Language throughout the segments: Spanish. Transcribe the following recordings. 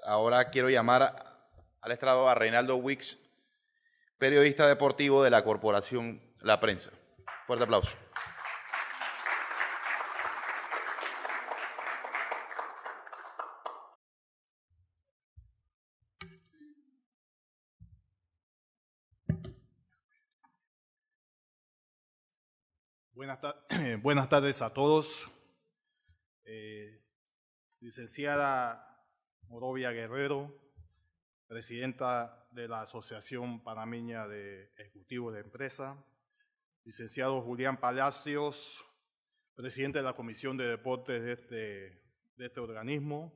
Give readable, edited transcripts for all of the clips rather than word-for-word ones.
Ahora quiero llamar al estrado a Reinaldo Wicks, periodista deportivo de la corporación La Prensa. Fuerte aplauso. Buenas tardes a todos. Licenciada Morovia Guerrero, presidenta de la Asociación Panameña de Ejecutivos de Empresa. Licenciado Julián Palacios, presidente de la Comisión de Deportes de este organismo.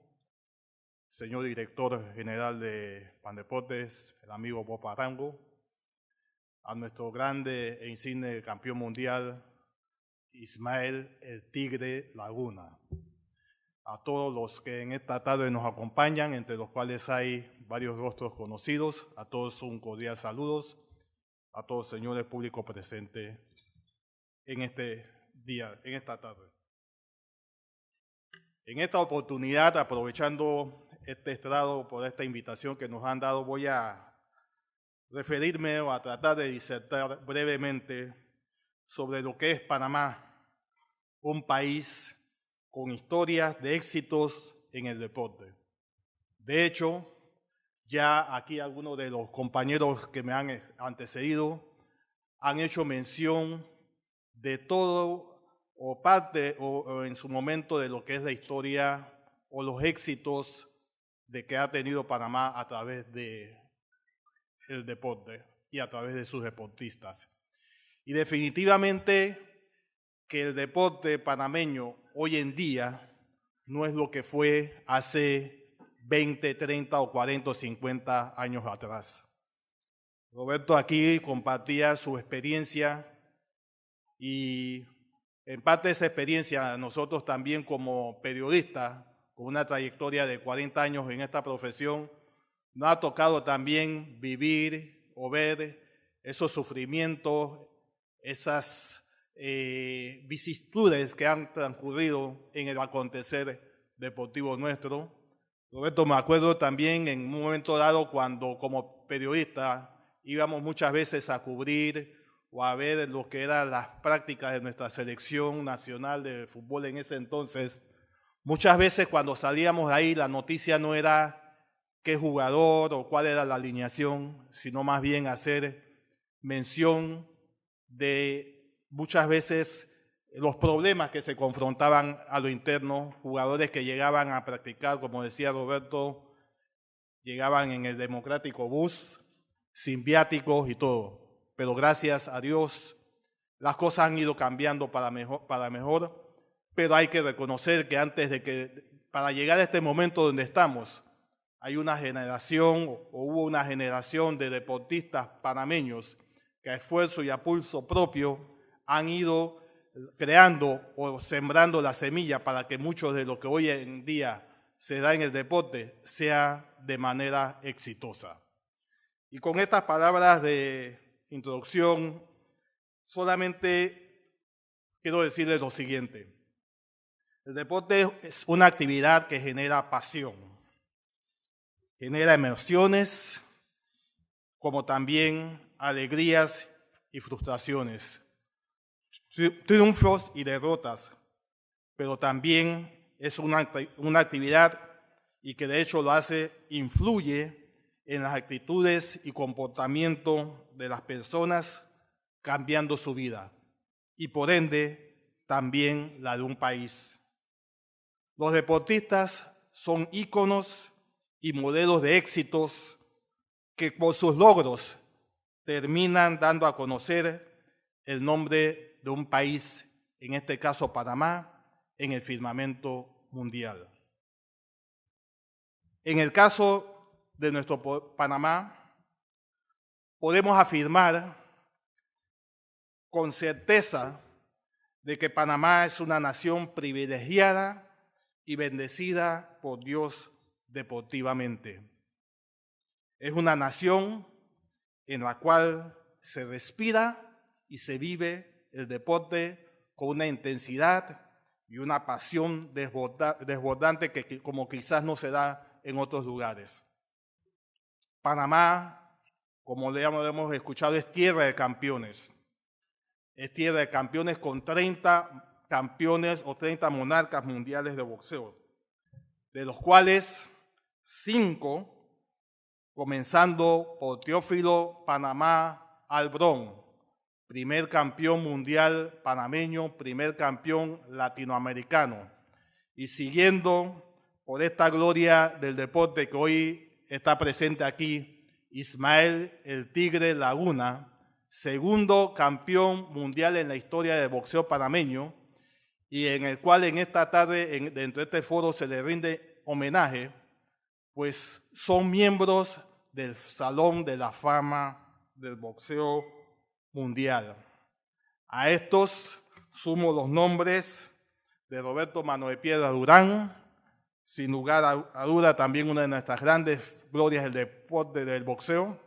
Señor director general de Pandeportes, el amigo Bob Arango. A nuestro grande e insigne campeón mundial, Ismael el Tigre Laguna. A todos los que en esta tarde nos acompañan, entre los cuales hay varios rostros conocidos, a todos un cordial saludos, a todos señores públicos presentes en este día, en esta tarde. En esta oportunidad, aprovechando este estrado por esta invitación que nos han dado, voy a referirme o a tratar de disertar brevemente sobre lo que es Panamá, un país con historias de éxitos en el deporte. De hecho, ya aquí algunos de los compañeros que me han antecedido han hecho mención de todo o parte o en su momento de lo que es la historia o los éxitos de que ha tenido Panamá a través del deporte y a través de sus deportistas. Y definitivamente que el deporte panameño hoy en día no es lo que fue hace 20, 30 o 40 o 50 años atrás. Roberto aquí compartía su experiencia y en parte de esa experiencia nosotros también como periodistas con una trayectoria de 40 años en esta profesión nos ha tocado también vivir o ver esos sufrimientos, esas vicisitudes que han transcurrido en el acontecer deportivo nuestro. Roberto, me acuerdo también en un momento dado cuando como periodista íbamos muchas veces a cubrir o a ver lo que eran las prácticas de nuestra selección nacional de fútbol en ese entonces. Muchas veces cuando salíamos de ahí la noticia no era qué jugador o cuál era la alineación, sino más bien hacer mención de muchas veces los problemas que se confrontaban a lo interno, jugadores que llegaban a practicar, como decía Roberto, llegaban en el democrático bus, sin viáticos y todo. Pero gracias a Dios las cosas han ido cambiando para mejor, pero hay que reconocer que para llegar a este momento donde estamos, hay una generación o hubo una generación de deportistas panameños que a esfuerzo y a pulso propio han ido creando o sembrando la semilla para que mucho de lo que hoy en día se da en el deporte sea de manera exitosa. Y con estas palabras de introducción, solamente quiero decirles lo siguiente. El deporte es una actividad que genera pasión, genera emociones, como también alegrías y frustraciones, triunfos y derrotas, pero también es una actividad y que de hecho influye en las actitudes y comportamiento de las personas, cambiando su vida y por ende también la de un país. Los deportistas son íconos y modelos de éxitos que por sus logros terminan dando a conocer el nombre de un país, en este caso Panamá, en el firmamento mundial. En el caso de nuestro Panamá, podemos afirmar con certeza de que Panamá es una nación privilegiada y bendecida por Dios deportivamente. Es una nación en la cual se respira y se vive el deporte con una intensidad y una pasión desbordante que como quizás no se da en otros lugares. Panamá, como le hemos escuchado, es tierra de campeones. Es tierra de campeones con 30 campeones o 30 monarcas mundiales de boxeo, de los cuales 5, comenzando por Teófilo Panamá Albrón, primer campeón mundial panameño, primer campeón latinoamericano, y siguiendo por esta gloria del deporte que hoy está presente aquí, Ismael el Tigre Laguna, segundo campeón mundial en la historia del boxeo panameño, y en el cual en esta tarde, dentro de este foro, se le rinde homenaje, pues son miembros del Salón de la Fama del Boxeo Mundial. A estos sumo los nombres de Roberto Mano de Piedra Durán, sin lugar a duda también una de nuestras grandes glorias del deporte del boxeo,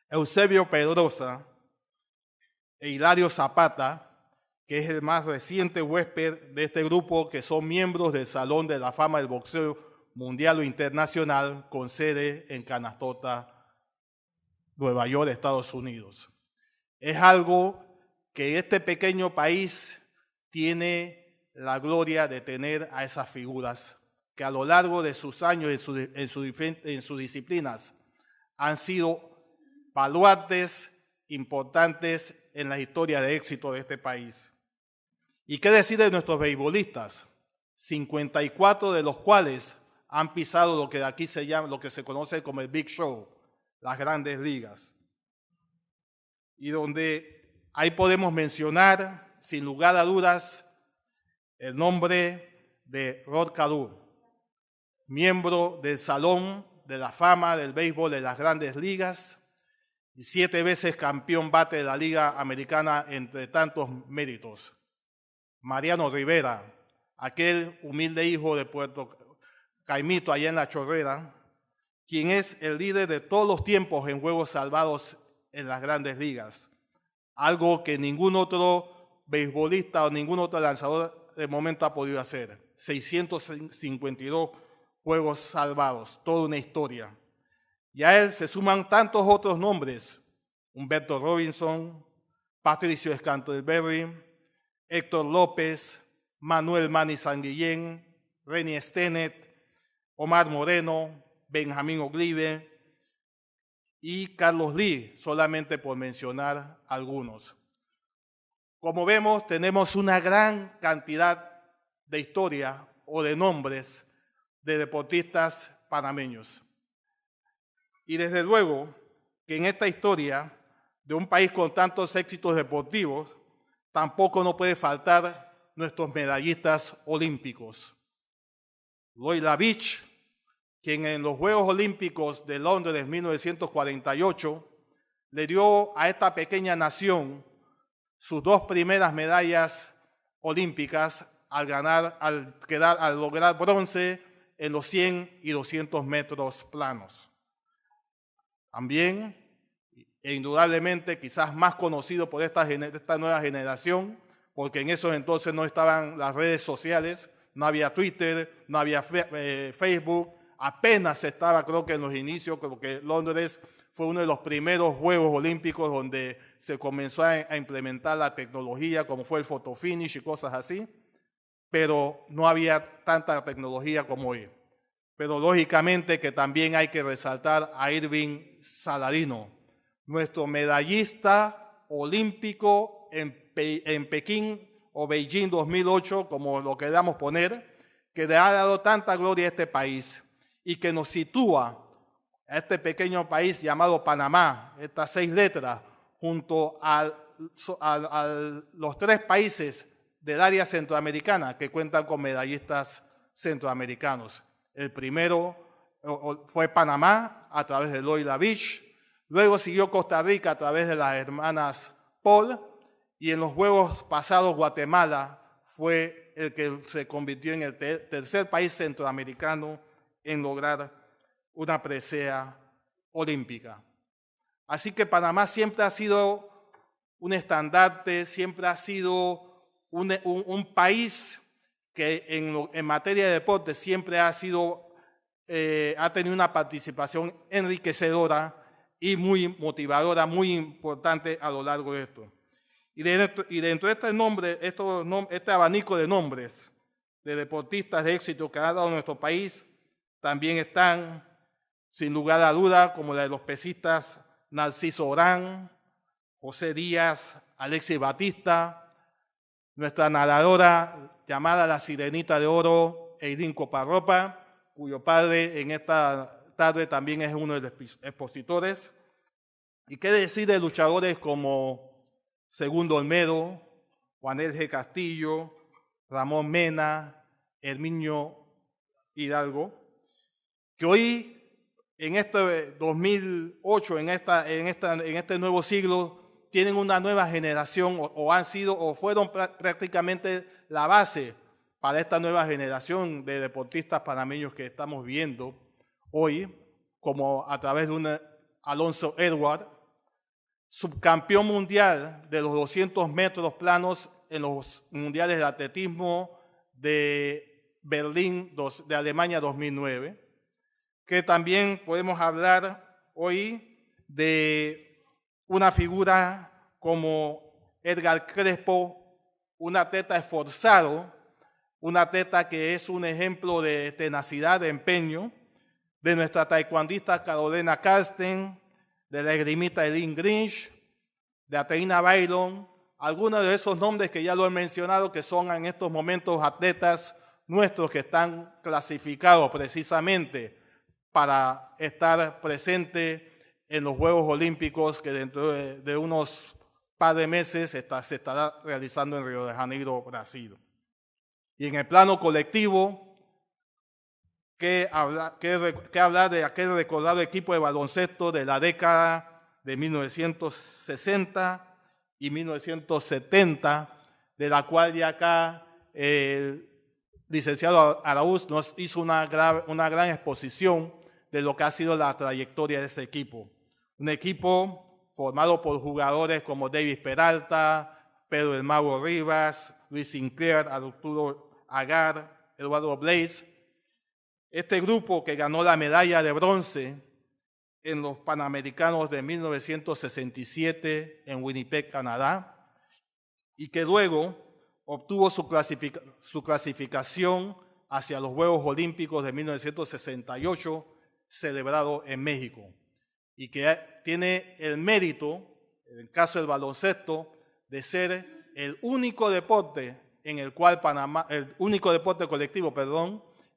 Eusebio Pedrosa e Hilario Zapata, que es el más reciente huésped de este grupo, que son miembros del Salón de la Fama del Boxeo Mundial o Internacional, con sede en Canastota, Nueva York, Estados Unidos. Es algo que este pequeño país tiene la gloria de tener a esas figuras que a lo largo de sus años en sus disciplinas han sido baluartes importantes en la historia de éxito de este país. ¿Y qué decir de nuestros beisbolistas? 54 de los cuales han pisado lo que aquí se llama, lo que se conoce como el Big Show, las grandes ligas. Y donde ahí podemos mencionar, sin lugar a dudas, el nombre de Rod Carew, miembro del Salón de la Fama del Béisbol de las Grandes Ligas y 7 veces campeón bate de la Liga Americana, entre tantos méritos. Mariano Rivera, aquel humilde hijo de Puerto Caimito, allá en La Chorrera, quien es el líder de todos los tiempos en juegos salvados en las Grandes Ligas, algo que ningún otro beisbolista o ningún otro lanzador de momento ha podido hacer. 652 juegos salvados, toda una historia. Y a él se suman tantos otros nombres: Humberto Robinson, Patricio Scantlebury, Héctor López, Manuel Manny Sanguillén, Rennie Stennett, Omar Moreno, Benjamín Oglive y Carlos Lee, solamente por mencionar algunos. Como vemos, tenemos una gran cantidad de historia o de nombres de deportistas panameños. Y desde luego que en esta historia de un país con tantos éxitos deportivos, tampoco no puede faltar nuestros medallistas olímpicos. Lloyd Lavigne, quien en los Juegos Olímpicos de Londres de 1948 le dio a esta pequeña nación sus 2 primeras medallas olímpicas al lograr bronce en los 100 y 200 metros planos. También, e indudablemente, quizás más conocido por esta nueva generación, porque en esos entonces no estaban las redes sociales, no había Twitter, no había Facebook, apenas estaba, creo que en los inicios, creo que Londres fue uno de los primeros Juegos Olímpicos donde se comenzó a implementar la tecnología, como fue el photo finish y cosas así, pero no había tanta tecnología como hoy. Pero lógicamente que también hay que resaltar a Irving Saladino, nuestro medallista olímpico en Pekín o Beijing 2008, como lo queramos poner, que le ha dado tanta gloria a este país y que nos sitúa a este pequeño país llamado Panamá, estas 6 letras, junto a los 3 países del área centroamericana que cuentan con medallistas centroamericanos. El primero fue Panamá a través de Lloyd Lavigne, luego siguió Costa Rica a través de las hermanas Paul, y en los Juegos pasados Guatemala fue el que se convirtió en el tercer país centroamericano en lograr una presea olímpica. Así que Panamá siempre ha sido un estandarte, siempre ha sido un país que en materia de deporte siempre ha sido ha tenido una participación enriquecedora y muy motivadora, muy importante a lo largo de esto. Y dentro de este abanico de nombres de deportistas de éxito que ha dado nuestro país, también están, sin lugar a duda, como la de los pesistas Narciso Orán, José Díaz, Alexis Batista, nuestra nadadora llamada la Sirenita de Oro, Eidín Coparropa, cuyo padre en esta tarde también es uno de los expositores. Y qué decir de luchadores como Segundo Olmedo, Juan G. Castillo, Ramón Mena, Herminio Hidalgo, que hoy en este 2008, en este nuevo siglo, tienen una nueva generación o han sido o fueron prácticamente la base para esta nueva generación de deportistas panameños que estamos viendo hoy, como a través de un Alonso Edward, subcampeón mundial de los 200 metros planos en los mundiales de atletismo de Berlín, de Alemania 2009, que también podemos hablar hoy de una figura como Edgar Crespo, un atleta esforzado, un atleta que es un ejemplo de tenacidad, de empeño, de nuestra taekwondista Carolina Karsten, de la esgrimista Eileen Grinch, de Ateina Byron, algunos de esos nombres que ya lo he mencionado, que son en estos momentos atletas nuestros que están clasificados precisamente para estar presentes en los Juegos Olímpicos que dentro de unos par de meses se estará realizando en Río de Janeiro, Brasil. Y en el plano colectivo, ¿qué hablar de aquel recordado equipo de baloncesto de la década de 1960 y 1970, de la cual ya acá el licenciado Araúz nos hizo una gran exposición de lo que ha sido la trayectoria de ese equipo. Un equipo formado por jugadores como David Peralta, Pedro El Mago Rivas, Luis Sinclair, Arturo Agar, Eduardo Blaze. Este grupo que ganó la medalla de bronce en los Panamericanos de 1967 en Winnipeg, Canadá, y que luego obtuvo su clasificación hacia los Juegos Olímpicos de 1968, celebrado en México, y que tiene el mérito, en el caso del baloncesto, de ser el único deporte colectivo,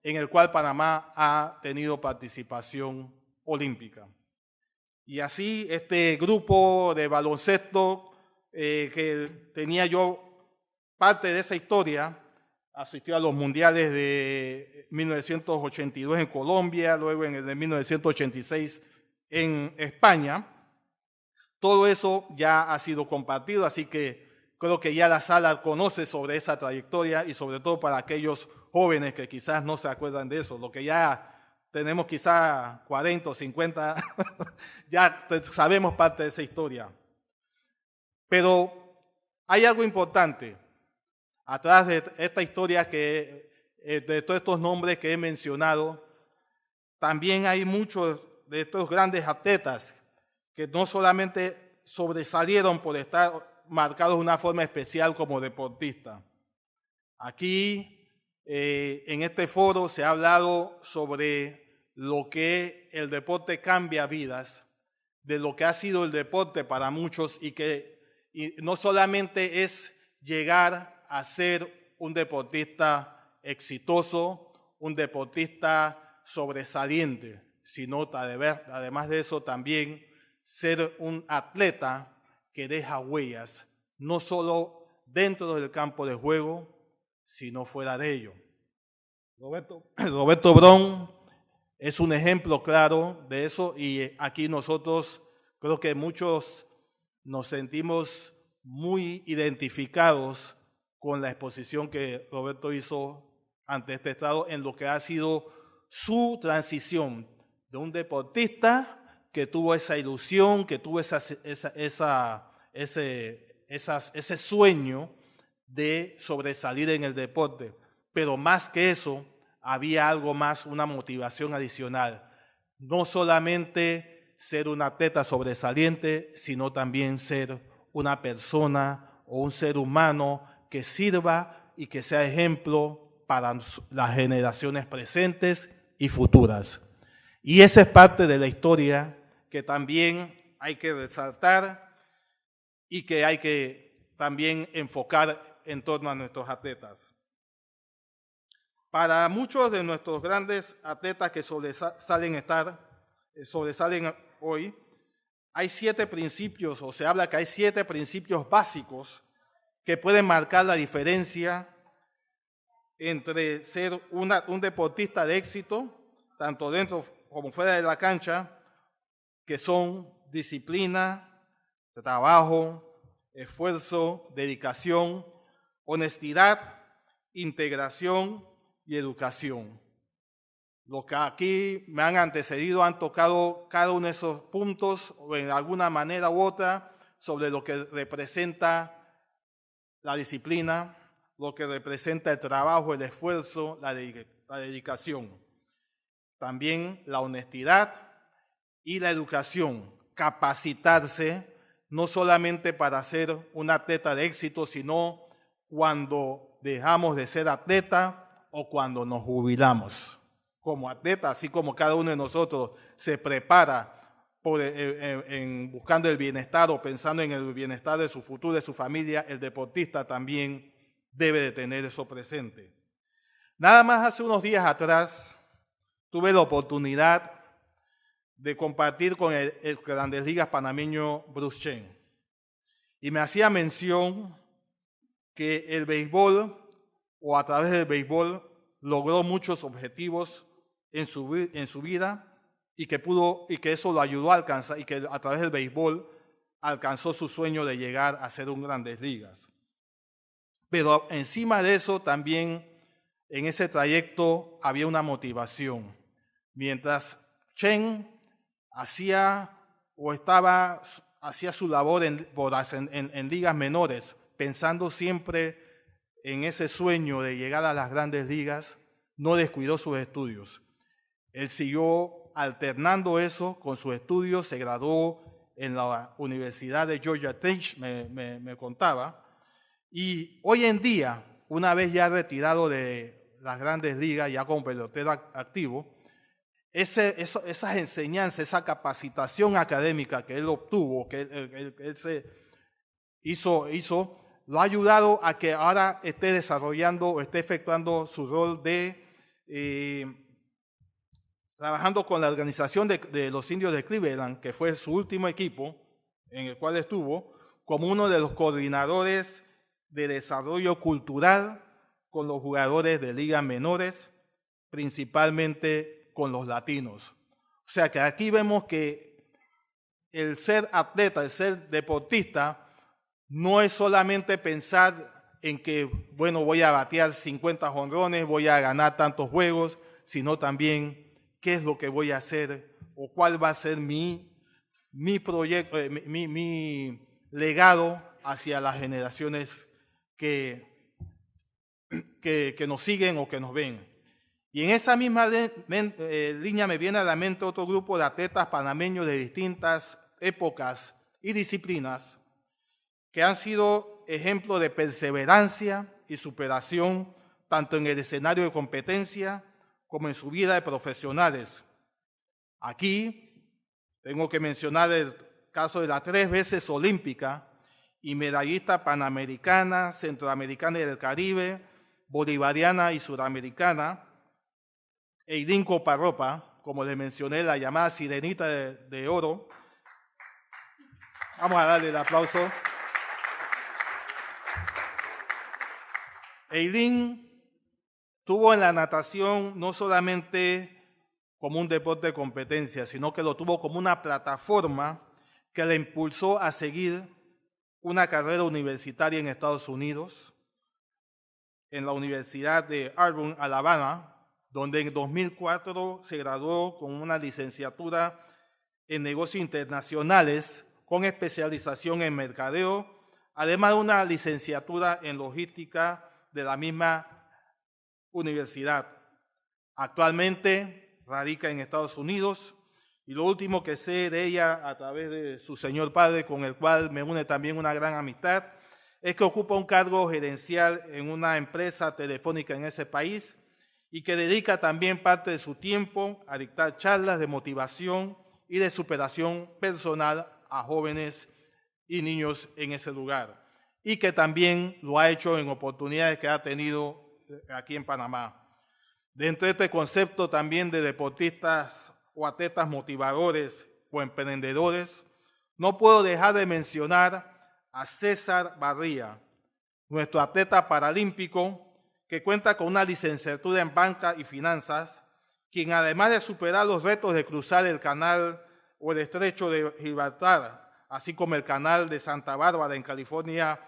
en el cual Panamá ha tenido participación olímpica. Y así este grupo de baloncesto que tenía yo parte de esa historia, asistió a los mundiales de 1982 en Colombia, luego en el de 1986 en España. Todo eso ya ha sido compartido, así que creo que ya la sala conoce sobre esa trayectoria y sobre todo para aquellos jóvenes que quizás no se acuerdan de eso, lo que ya tenemos quizás 40 o 50, ya sabemos parte de esa historia. Pero hay algo importante atrás de esta historia, de todos estos nombres que he mencionado. También hay muchos de estos grandes atletas que no solamente sobresalieron por estar marcados de una forma especial como deportista. Aquí, en este foro, se ha hablado sobre lo que el deporte cambia vidas, de lo que ha sido el deporte para muchos y no solamente es llegar a ser un deportista exitoso, un deportista sobresaliente, sino además de eso también ser un atleta que deja huellas, no solo dentro del campo de juego, sino fuera de ello. Roberto Bron es un ejemplo claro de eso, y aquí nosotros creo que muchos nos sentimos muy identificados con la exposición que Roberto hizo ante este estado en lo que ha sido su transición de un deportista que tuvo esa ilusión, que tuvo ese sueño de sobresalir en el deporte, pero más que eso, había algo más, una motivación adicional. No solamente ser un atleta sobresaliente, sino también ser una persona o un ser humano que sirva y que sea ejemplo para las generaciones presentes y futuras. Y esa es parte de la historia que también hay que resaltar y que hay que también enfocar en torno a nuestros atletas. Para muchos de nuestros grandes atletas que sobresalen hoy, hay 7 principios, o se habla que hay 7 principios básicos que pueden marcar la diferencia entre ser un deportista de éxito, tanto dentro como fuera de la cancha, que son disciplina, trabajo, esfuerzo, dedicación, honestidad, integración y educación. Los que aquí me han antecedido han tocado cada uno de esos puntos o en alguna manera u otra sobre lo que representa la disciplina, lo que representa el trabajo, el esfuerzo, la dedicación. También la honestidad y la educación, capacitarse no solamente para ser un atleta de éxito, sino cuando dejamos de ser atleta o cuando nos jubilamos. Como atleta, así como cada uno de nosotros se prepara buscando el bienestar o pensando en el bienestar de su futuro, de su familia, el deportista también debe de tener eso presente. Nada más hace unos días atrás tuve la oportunidad de compartir con el Grandes Ligas panameño Bruce Chen. Y me hacía mención que el béisbol, o a través del béisbol, logró muchos objetivos en su vida y que eso lo ayudó a alcanzar, y que a través del béisbol alcanzó su sueño de llegar a ser un Grandes Ligas. Pero encima de eso también en ese trayecto había una motivación. Mientras Chen hacía su labor en ligas menores, pensando siempre en ese sueño de llegar a las Grandes Ligas, no descuidó sus estudios. Él siguió alternando eso con sus estudios, se graduó en la Universidad de Georgia Tech, me contaba, y hoy en día, una vez ya retirado de las Grandes Ligas, ya como pelotero activo, esas enseñanzas, esa capacitación académica que él obtuvo, que él se hizo, lo ha ayudado a que ahora esté desarrollando o esté efectuando su rol de trabajando con la organización de los Indios de Cleveland, que fue su último equipo en el cual estuvo, como uno de los coordinadores de desarrollo cultural con los jugadores de ligas menores, principalmente con los latinos. O sea que aquí vemos que el ser atleta, el ser deportista, no es solamente pensar en que, bueno, voy a batear 50 jonrones, voy a ganar tantos juegos, sino también qué es lo que voy a hacer o cuál va a ser mi proyecto, mi legado hacia las generaciones que nos siguen o que nos ven. Y en esa misma línea me viene a la mente otro grupo de atletas panameños de distintas épocas y disciplinas que han sido ejemplo de perseverancia y superación tanto en el escenario de competencia como en su vida de profesionales. Aquí tengo que mencionar el caso de la 3 veces olímpica y medallista panamericana, centroamericana y del Caribe, bolivariana y suramericana, Eileen Coparropa, como les mencioné, la llamada Sirenita de Oro. Vamos a darle el aplauso. Eileen tuvo en la natación no solamente como un deporte de competencia, sino que lo tuvo como una plataforma que le impulsó a seguir una carrera universitaria en Estados Unidos, en la Universidad de Auburn, Alabama, donde en 2004 se graduó con una licenciatura en negocios internacionales con especialización en mercadeo, además de una licenciatura en logística de la misma universidad. Actualmente radica en Estados Unidos y lo último que sé de ella a través de su señor padre, con el cual me une también una gran amistad, es que ocupa un cargo gerencial en una empresa telefónica en ese país y que dedica también parte de su tiempo a dictar charlas de motivación y de superación personal a jóvenes y niños en ese lugar, y que también lo ha hecho en oportunidades que ha tenido aquí en Panamá. Dentro de este concepto también de deportistas o atletas motivadores o emprendedores, no puedo dejar de mencionar a César Barría, nuestro atleta paralímpico que cuenta con una licenciatura en banca y finanzas, quien además de superar los retos de cruzar el canal o el estrecho de Gibraltar, así como el canal de Santa Bárbara en California,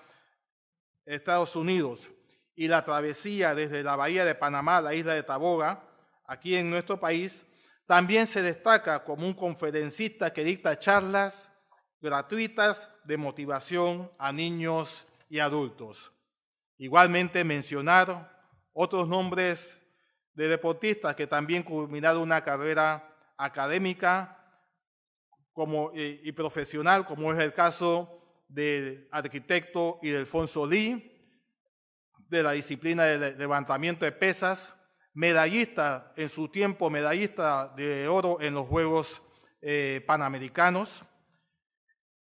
Estados Unidos, y la travesía desde la bahía de Panamá a la isla de Taboga, aquí en nuestro país, también se destaca como un conferencista que dicta charlas gratuitas de motivación a niños y adultos. Igualmente mencionar otros nombres de deportistas que también culminaron una carrera académica y profesional, como es el caso del arquitecto Ildefonso Lee, de la disciplina de levantamiento de pesas, medallista en su tiempo, medallista de oro en los Juegos Panamericanos.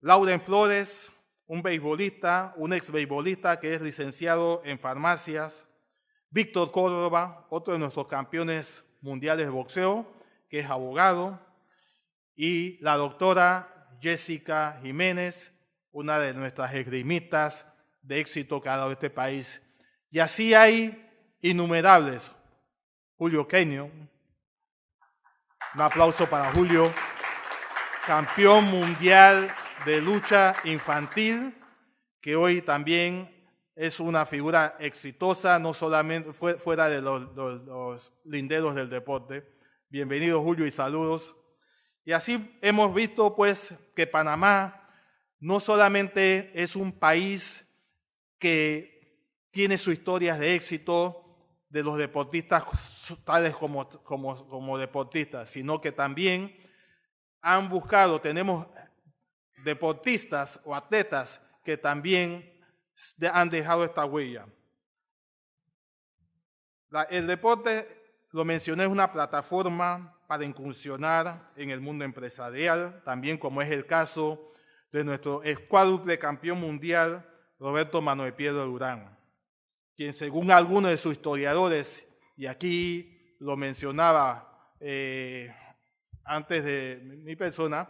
Lauren Flores, un beisbolista, un ex beisbolista que es licenciado en farmacias. Víctor Córdoba, otro de nuestros campeones mundiales de boxeo, que es abogado. Y la doctora Jessica Jiménez, una de nuestras esgrimistas de éxito que ha dado este país. Y así hay innumerables. Julio Kenio, un aplauso para Julio, campeón mundial de lucha infantil, que hoy también es una figura exitosa, no solamente fuera de los linderos del deporte. Bienvenido, Julio, y saludos. Y así hemos visto pues que Panamá no solamente es un país que tiene sus historias de éxito de los deportistas tales como deportistas, sino que también han buscado, tenemos deportistas o atletas que también han dejado esta huella. El deporte, lo mencioné, es una plataforma para incursionar en el mundo empresarial, también como es el caso de nuestro cuádruple campeón mundial, Roberto Manuel Piedro Durán, quien según algunos de sus historiadores, y aquí lo mencionaba antes de mi persona,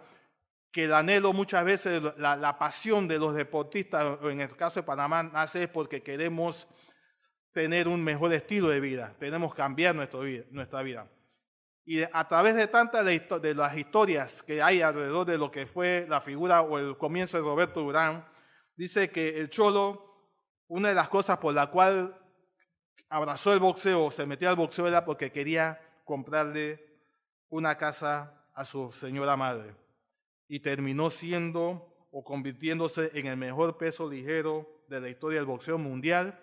que el anhelo muchas veces, la pasión de los deportistas, en el caso de Panamá, nace porque queremos tener un mejor estilo de vida, tenemos que cambiar nuestra vida. Y a través de tantas de las historias que hay alrededor de lo que fue la figura o el comienzo de Roberto Durán, dice que el Cholo, una de las cosas por la cual abrazó el boxeo, se metió al boxeo, era porque quería comprarle una casa a su señora madre. Y terminó siendo o convirtiéndose en el mejor peso ligero de la historia del boxeo mundial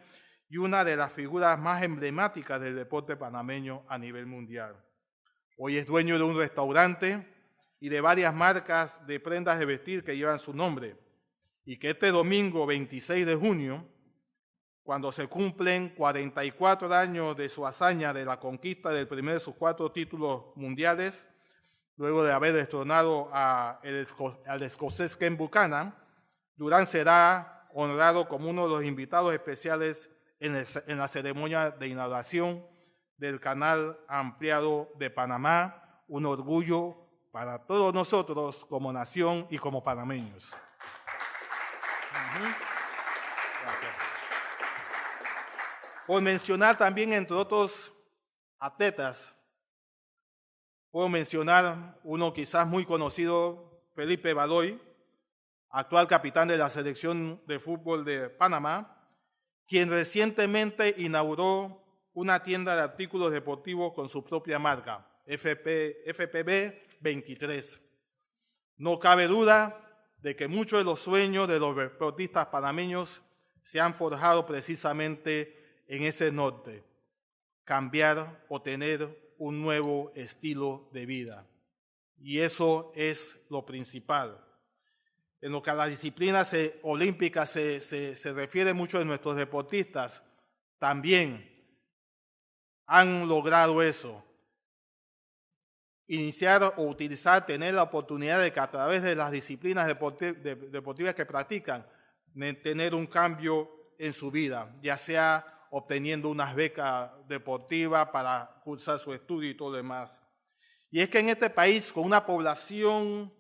y una de las figuras más emblemáticas del deporte panameño a nivel mundial. Hoy es dueño de un restaurante y de varias marcas de prendas de vestir que llevan su nombre, y que este domingo 26 de junio, cuando se cumplen 44 años de su hazaña de la conquista del primero de sus 4 títulos mundiales, luego de haber destronado al escocés Ken Buchanan, Durán será honrado como uno de los invitados especiales en la ceremonia de inauguración del Canal Ampliado de Panamá, un orgullo para todos nosotros como nación y como panameños. Gracias. Por mencionar también, entre otros atletas, puedo mencionar uno quizás muy conocido, Felipe Baloy, actual capitán de la selección de fútbol de Panamá, quien recientemente inauguró una tienda de artículos deportivos con su propia marca, FPB 23. No cabe duda de que muchos de los sueños de los deportistas panameños se han forjado precisamente en ese norte, cambiar o tener un nuevo estilo de vida. Y eso es lo principal. En lo que a las disciplinas olímpicas se refiere, muchos de nuestros deportistas también han logrado eso. Iniciar o utilizar, tener la oportunidad de que a través de las disciplinas deportivas que practican, tener un cambio en su vida, ya sea obteniendo unas becas deportivas para cursar su estudio y todo lo demás. Y es que en este país, con una población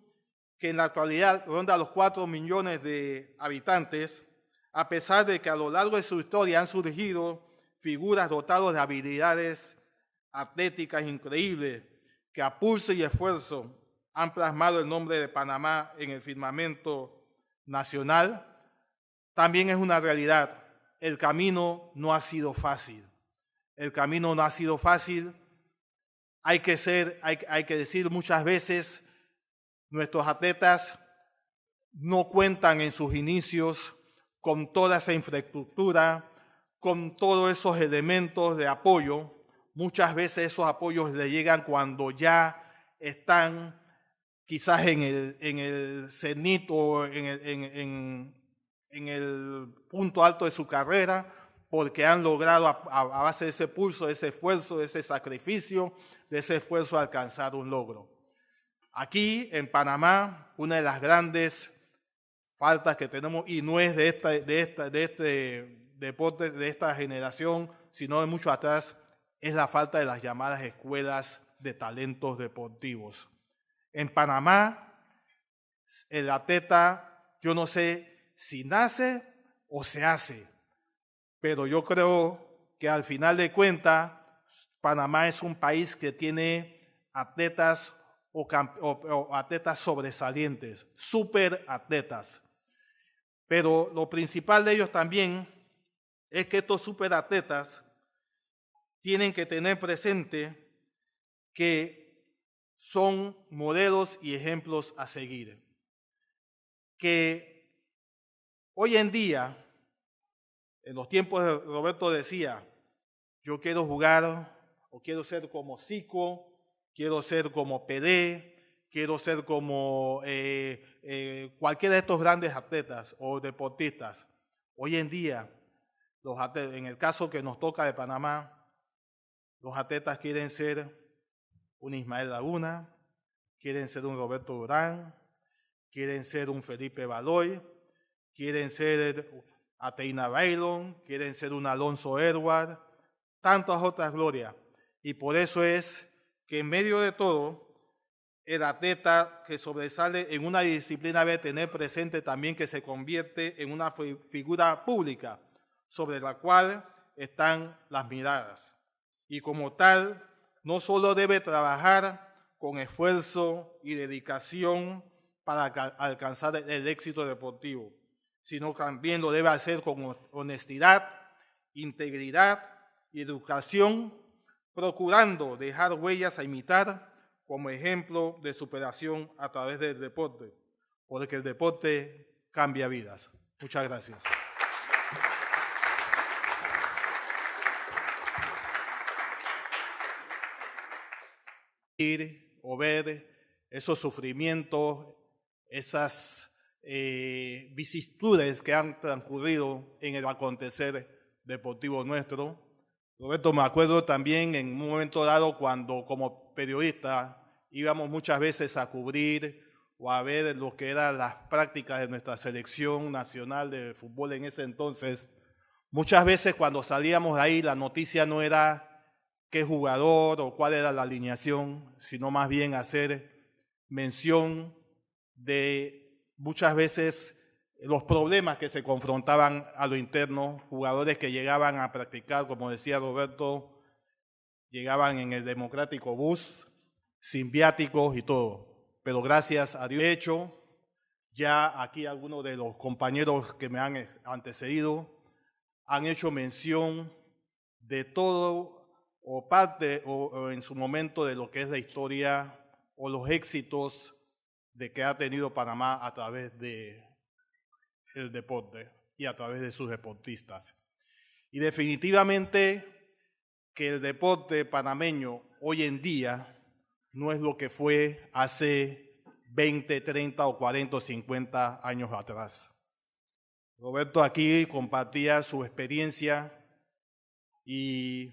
que en la actualidad ronda los 4 millones de habitantes, a pesar de que a lo largo de su historia han surgido figuras dotadas de habilidades atléticas increíbles, que a pulso y esfuerzo han plasmado el nombre de Panamá en el firmamento nacional, también es una realidad. El camino no ha sido fácil. El camino no ha sido fácil. Hay que decir muchas veces, nuestros atletas no cuentan en sus inicios con toda esa infraestructura, con todos esos elementos de apoyo. Muchas veces esos apoyos le llegan cuando ya están quizás en el cenit o en el punto alto de su carrera, porque han logrado a base de ese pulso, de ese esfuerzo, de ese sacrificio, de ese esfuerzo alcanzar un logro. Aquí en Panamá, una de las grandes faltas que tenemos, y no es de este deporte, de esta generación, sino de mucho atrás, es la falta de las llamadas escuelas de talentos deportivos. En Panamá, el atleta, yo no sé si nace o se hace, pero yo creo que al final de cuentas, Panamá es un país que tiene atletas o atletas sobresalientes, superatletas. Pero lo principal de ellos también es que estos superatletas tienen que tener presente que son modelos y ejemplos a seguir. Que hoy en día, en los tiempos de Roberto decía, yo quiero jugar o quiero ser como Zico, quiero ser como Pelé, quiero ser como cualquiera de estos grandes atletas o deportistas. Hoy en día, en el caso que nos toca de Panamá, los atletas quieren ser un Ismael Laguna, quieren ser un Roberto Durán, quieren ser un Felipe Baloy, quieren ser Ateina Bailón, quieren ser un Alonso Edward, tantas otras glorias. Y por eso es que en medio de todo, el atleta que sobresale en una disciplina debe tener presente también que se convierte en una figura pública sobre la cual están las miradas. Y como tal, no solo debe trabajar con esfuerzo y dedicación para alcanzar el éxito deportivo, sino también lo debe hacer con honestidad, integridad y educación, procurando dejar huellas a imitar como ejemplo de superación a través del deporte, porque el deporte cambia vidas. Muchas gracias. O ver esos sufrimientos, esas vicisitudes que han transcurrido en el acontecer deportivo nuestro. Roberto, me acuerdo también en un momento dado cuando como periodista íbamos muchas veces a cubrir o a ver lo que eran las prácticas de nuestra selección nacional de fútbol en ese entonces. Muchas veces cuando salíamos de ahí la noticia no era qué jugador o cuál era la alineación, sino más bien hacer mención de muchas veces los problemas que se confrontaban a lo interno, jugadores que llegaban a practicar, como decía Roberto, llegaban en el democrático bus, sin viáticos y todo. Pero gracias a Dios, de hecho, ya aquí algunos de los compañeros que me han antecedido han hecho mención de todo o parte o en su momento de lo que es la historia o los éxitos de que ha tenido Panamá a través de el deporte y a través de sus deportistas. Y definitivamente que el deporte panameño hoy en día no es lo que fue hace 20, 30 o 40 o 50 años atrás. Roberto aquí compartía su experiencia y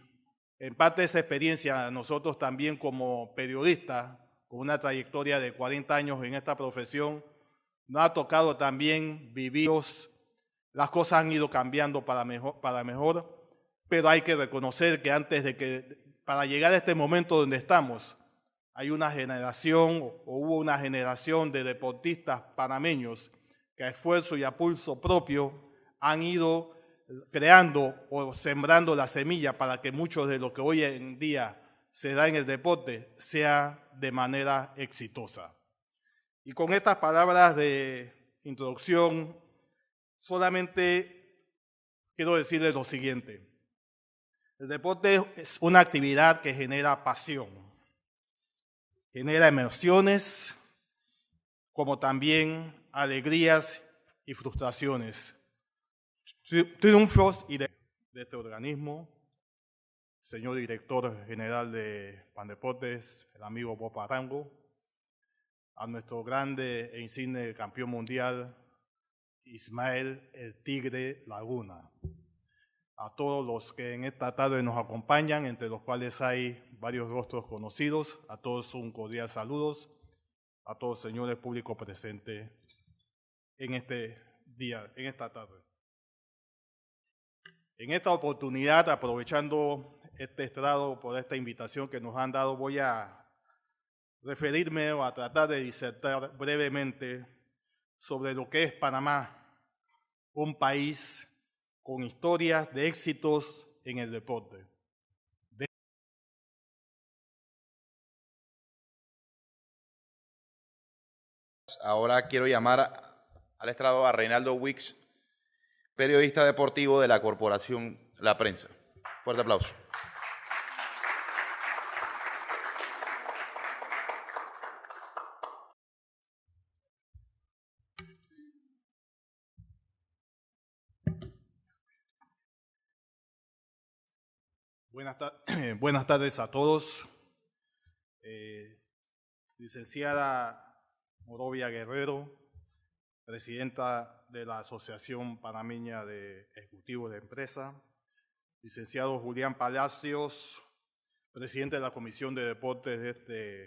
en parte de esa experiencia nosotros también como periodistas, con una trayectoria de 40 años en esta profesión, nos ha tocado también vivir. Las cosas han ido cambiando para mejor, pero hay que reconocer que para llegar a este momento donde estamos, hay una generación o hubo una generación de deportistas panameños que a esfuerzo y a pulso propio han ido creando o sembrando la semilla para que mucho de lo que hoy en día se da en el deporte sea de manera exitosa. Y con estas palabras de introducción, solamente quiero decirles lo siguiente. El deporte es una actividad que genera pasión, genera emociones, como también alegrías y frustraciones, triunfos y de este organismo, señor director general de Pandeportes, el amigo Bob Arango, a nuestro grande e insigne campeón mundial, Ismael el Tigre Laguna, a todos los que en esta tarde nos acompañan, entre los cuales hay varios rostros conocidos, a todos un cordial saludos, a todos señores públicos presentes en este día, en esta tarde. En esta oportunidad, aprovechando este estrado por esta invitación que nos han dado, voy a referirme o a tratar de disertar brevemente sobre lo que es Panamá, un país con historias de éxitos en el deporte. Ahora quiero llamar al estrado a Reinaldo Wicks, periodista deportivo de la corporación La Prensa. Fuerte aplauso. Buenas tardes a todos. Licenciada Morovia Guerrero, presidenta de la Asociación Panameña de Ejecutivos de Empresa. Licenciado Julián Palacios, presidente de la Comisión de Deportes de este